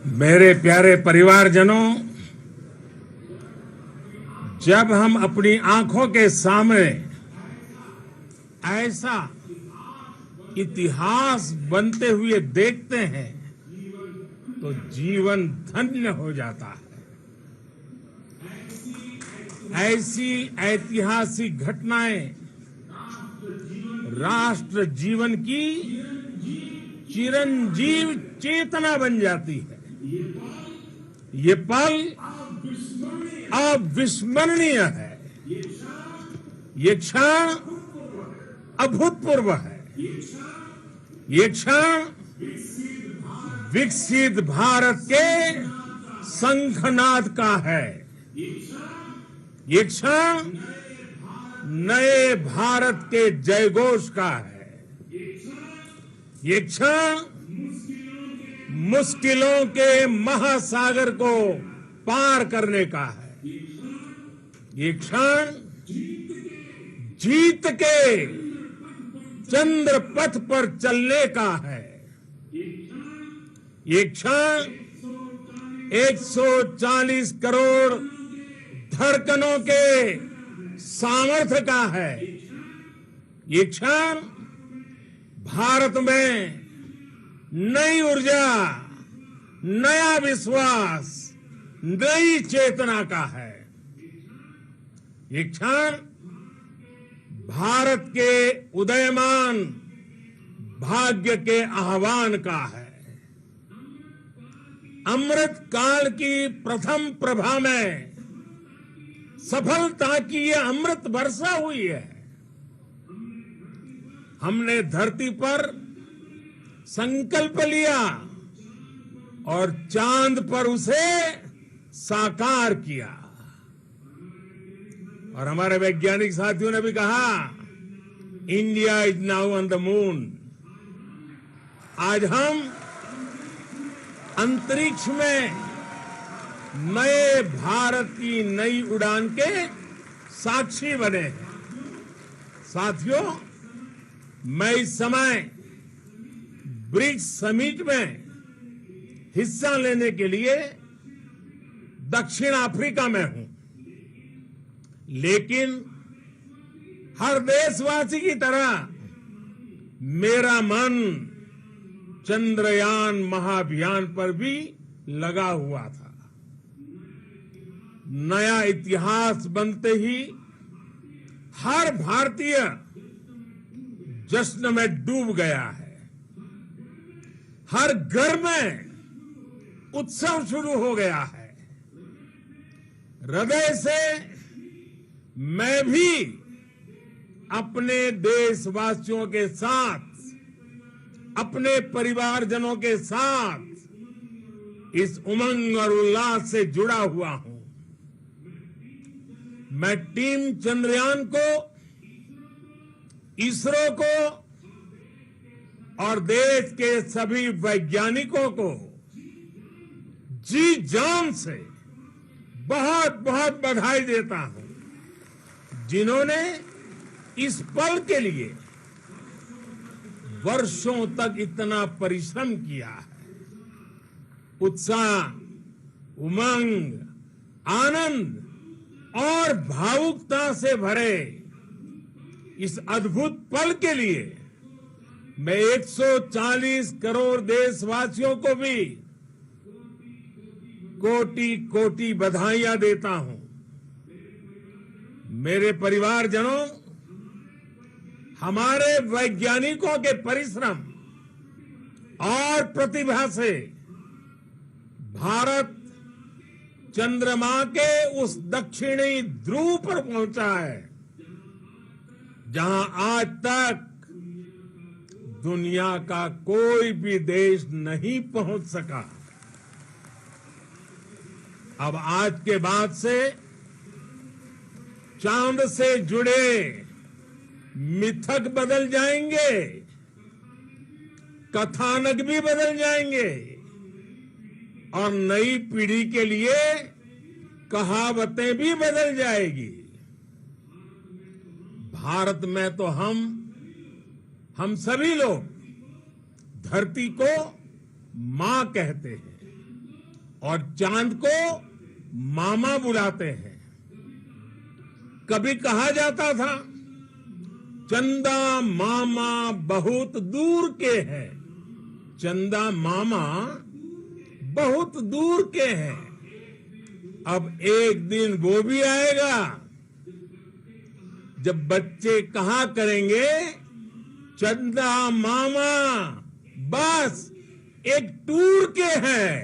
मेरे प्यारे परिवारजनों, जब हम अपनी आंखों के सामने ऐसा इतिहास बनते हुए देखते हैं तो जीवन धन्य हो जाता है। ऐसी ऐतिहासिक घटनाएं राष्ट्र जीवन की चिरंजीव चेतना बन जाती है। ये पल अविस्मरणीय है। ये क्षण अभूतपूर्व है। ये क्षण विकसित भारत के शंखनाद का है। ये क्षण नए भारत के जयघोष का है। ये क्षण मुश्किलों के महासागर को पार करने का है। ये क्षण जीत के चंद्र पथ पर चलने का है। ये क्षण 140 करोड़ धड़कनों के सामर्थ्य का है। ये क्षण भारत में नई ऊर्जा, नया विश्वास, नई चेतना का है। ये क्षण भारत के उदयमान भाग्य के आह्वान का है। अमृत काल की प्रथम प्रभा में सफलता की ये अमृत वर्षा हुई है। हमने धरती पर संकल्प लिया और चांद पर उसे साकार किया। और हमारे वैज्ञानिक साथियों ने भी कहा, India is now on the moon. आज हम अंतरिक्ष में नए भारत की नई उड़ान के साक्षी बने हैं। साथियों, मैं इस समय ब्रिक्स समिट में हिस्सा लेने के लिए दक्षिण अफ्रीका में हूं, लेकिन हर देशवासी की तरह मेरा मन चंद्रयान महाअभियान पर भी लगा हुआ था। नया इतिहास बनते ही हर भारतीय जश्न में डूब गया है। हर घर में उत्सव शुरू हो गया है। हृदय से मैं भी अपने देशवासियों के साथ, अपने परिवारजनों के साथ इस उमंग और उल्लास से जुड़ा हुआ हूं। मैं टीम चंद्रयान को, इसरो को और देश के सभी वैज्ञानिकों को जी जान से बहुत बहुत बधाई देता हूं, जिन्होंने इस पल के लिए वर्षों तक इतना परिश्रम किया है। उत्साह, उमंग, आनंद और भावुकता से भरे इस अद्भुत पल के लिए मैं 140 करोड़ देशवासियों को भी कोटि कोटि बधाइयां देता हूं। मेरे परिवारजनों, हमारे वैज्ञानिकों के परिश्रम और प्रतिभा से भारत चंद्रमा के उस दक्षिणी ध्रुव पर पहुंचा है, जहां आज तक दुनिया का कोई भी देश नहीं पहुंच सका। अब आज के बाद से चांद से जुड़े मिथक बदल जाएंगे, कथानक भी बदल जाएंगे और नई पीढ़ी के लिए कहावतें भी बदल जाएगी। भारत में तो हम सभी लोग धरती को मां कहते हैं। और चांद को मामा बुलाते हैं। कभी कहा जाता था चंदा मामा बहुत दूर के हैं। चंदा मामा बहुत दूर के हैं। अब एक दिन वो भी आएगा जब बच्चे कहा करेंगे चंदा मामा बस एक टूर के हैं।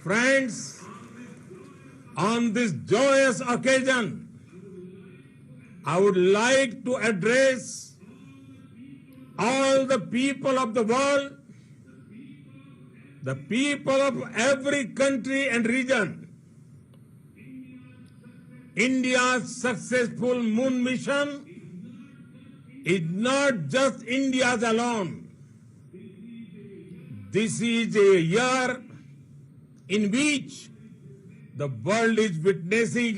Friends, on this joyous occasion, I would like to address all the people of the world, the people of every country and region. India's successful moon mission is not just India's alone. This is a year in which the world is witnessing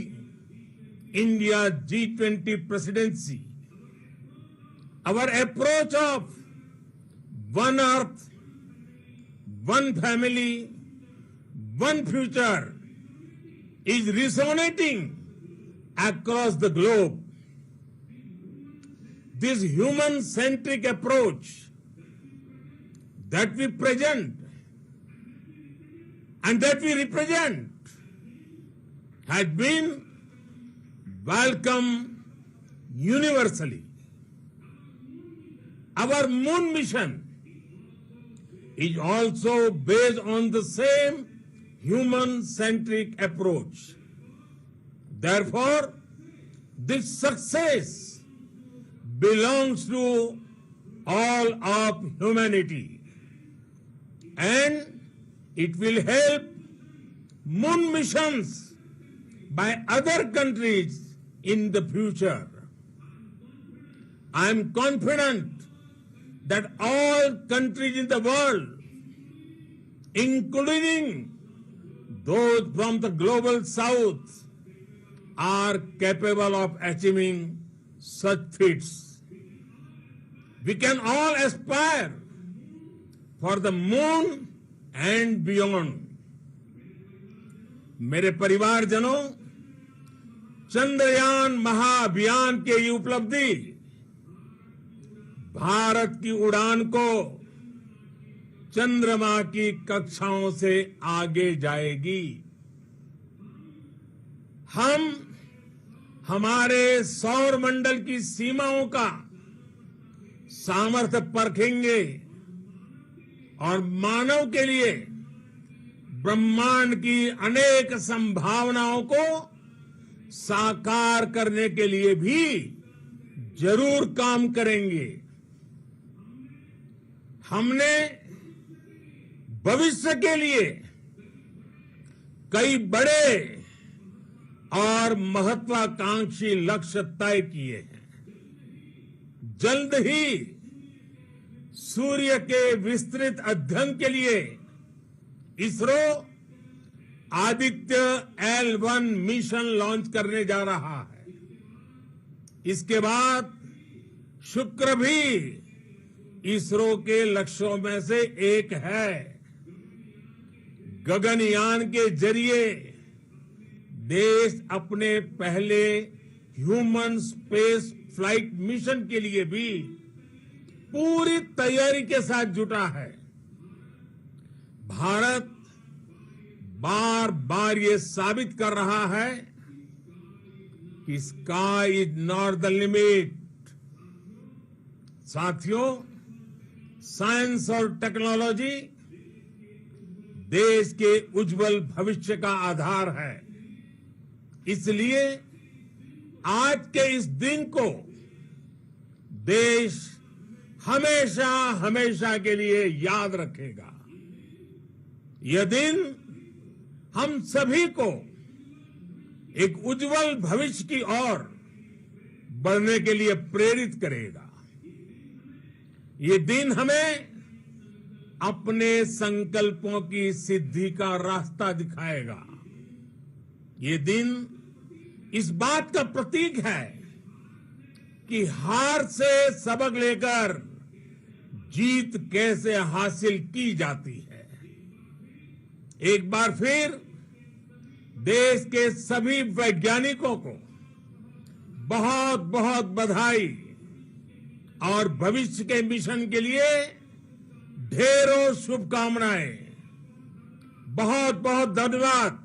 India's G20 presidency. Our approach of one earth, one family, one future is resonating across the globe. This human-centric approach that we present and that we represent had been welcomed universally. Our moon mission is also based on the same human-centric approach. Therefore, this success belongs to all of humanity, and it will help moon missions by other countries in the future. I am confident that all countries in the world, including those from the global south, are capable of achieving such feats. We can all aspire for the moon and beyond. मेरे परिवारजनों, चंद्रयान महाअभियान की ये उपलब्धि भारत की उड़ान को चंद्रमा की कक्षाओं से आगे जाएगी। हम हमारे सौर मंडल की सीमाओं का सामर्थ्य परखेंगे और मानव के लिए ब्रह्मांड की अनेक संभावनाओं को साकार करने के लिए भी जरूर काम करेंगे। हमने भविष्य के लिए कई बड़े और महत्वाकांक्षी लक्ष्य तय किए हैं। जल्द ही सूर्य के विस्तृत अध्ययन के लिए ISRO Aditya L1 mission launch करने जा रहा है। इसके बाद शुक्र भी इसरो के लक्ष्यों में से एक है। गगनयान के जरिए देश अपने पहले ह्यूमन स्पेस फ्लाइट मिशन के लिए भी पूरी तैयारी के साथ जुटा है। भारत बार बार ये साबित कर रहा है कि sky is not the limit. साथियों, साइंस और टेक्नोलॉजी देश के उज्जवल भविष्य का आधार है। इसलिए आज के इस दिन को देश हमेशा हमेशा के लिए याद रखेगा। यह दिन हम सभी को एक उज्जवल भविष्य की ओर बढ़ने के लिए प्रेरित करेगा। ये दिन हमें अपने संकल्पों की सिद्धि का रास्ता दिखाएगा। ये दिन इस बात का प्रतीक है कि हार से सबक लेकर जीत कैसे हासिल की जाती है। एक बार फिर देश के सभी वैज्ञानिकों को बहुत बहुत बधाई और भविष्य के मिशन के लिए ढेरों शुभकामनाएं। बहुत बहुत धन्यवाद।